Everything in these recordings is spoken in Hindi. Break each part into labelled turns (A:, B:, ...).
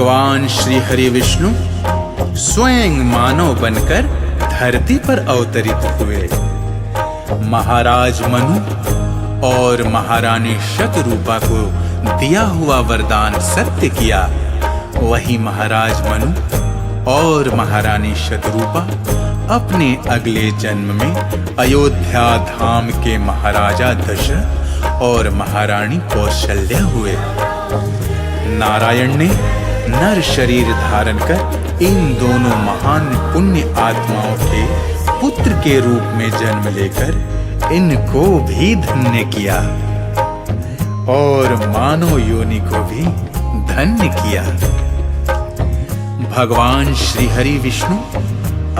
A: भगवान श्री हरि विष्णु स्वयं मानव बनकर धरती पर अवतरित हुए। महाराज मनु और महारानी शतरूपा को दिया हुआ वरदान सत्य किया। वही महाराज मनु और महारानी शतरूपा अपने अगले जन्म में अयोध्या धाम के महाराजा दशरथ और महारानी कौशल्या हुए। नारायण ने नर शरीर धारण कर इन दोनों महान पुण्य आत्माओं के पुत्र के रूप में जन्म लेकर इनको भी धन्य किया और मानव योनि को भी धन्य किया। भगवान श्री हरि विष्णु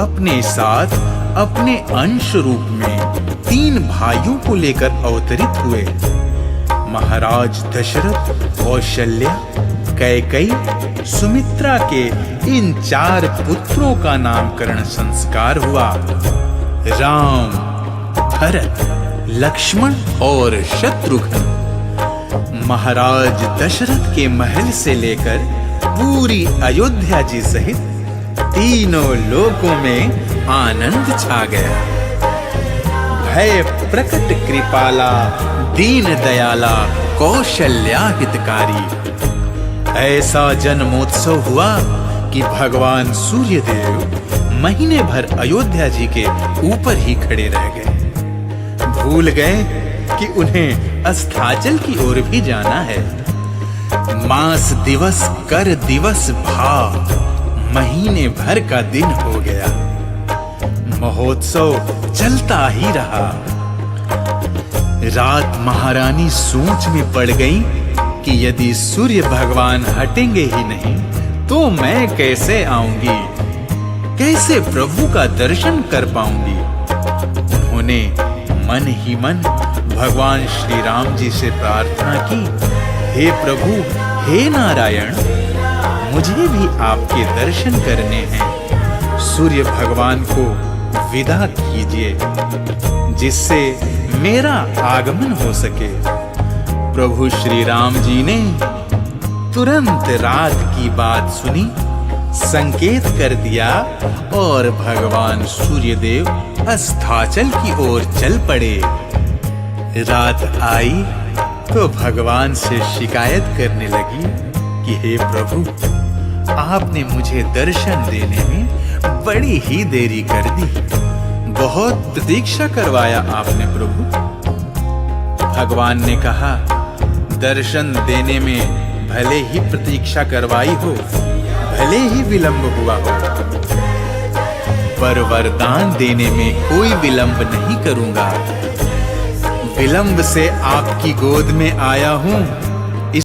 A: अपने साथ अपने अंश रूप में 3 भाइयों को लेकर अवतरित हुए। महाराज दशरथ, कौशल्या, कैकेयी, सुमित्रा के इन 4 पुत्रों का नामकरण संस्कार हुआ। राम, भरत, लक्ष्मण और शत्रुघ्न महाराज दशरथ के महल से लेकर पूरी अयोध्या जी सहित तीनों लोकों में आनंद छा गया। भय प्रकट कृपाला, दीन दयाला, कौशल्या हितकारी। ऐसा जन्मोत्सव हुआ कि भगवान सूर्यदेव महीने भर अयोध्या जी के ऊपर ही खड़े रह गए। भूल गए कि उन्हें अस्ताचल की ओर भी जाना है। मास दिवस कर दिवस भाव, महीने भर का दिन हो गया। महोत्सव चलता ही रहा। रात महारानी सोच में पड़ गई कि यदि सूर्य भगवान हटेंगे ही नहीं तो मैं कैसे आऊंगी, कैसे प्रभु का दर्शन कर पाऊंगी। उन्होंने मन ही मन भगवान श्री राम जी से प्रार्थना की, हे प्रभु, हे नारायण, मुझे भी आपके दर्शन करने हैं। सूर्य भगवान को विदा कीजिए जिससे मेरा आगमन हो सके। प्रभु श्री राम जी ने तुरंत रात की बात सुनी, संकेत कर दिया और भगवान सूर्यदेव अस्ताचल की ओर चल पड़े। रात आई तो भगवान से शिकायत करने लगी कि हे प्रभु, आपने मुझे दर्शन देने में बड़ी ही देरी कर दी। बहुत प्रतीक्षा करवाया आपने प्रभु। भगवान ने कहा, दर्शन देने में भले ही प्रतीक्षा करवाई हो, भले ही विलंब हुआ हो, पर वरदान देने में कोई विलंब नहीं करूंगा। विलंब से आपकी गोद में आया हूं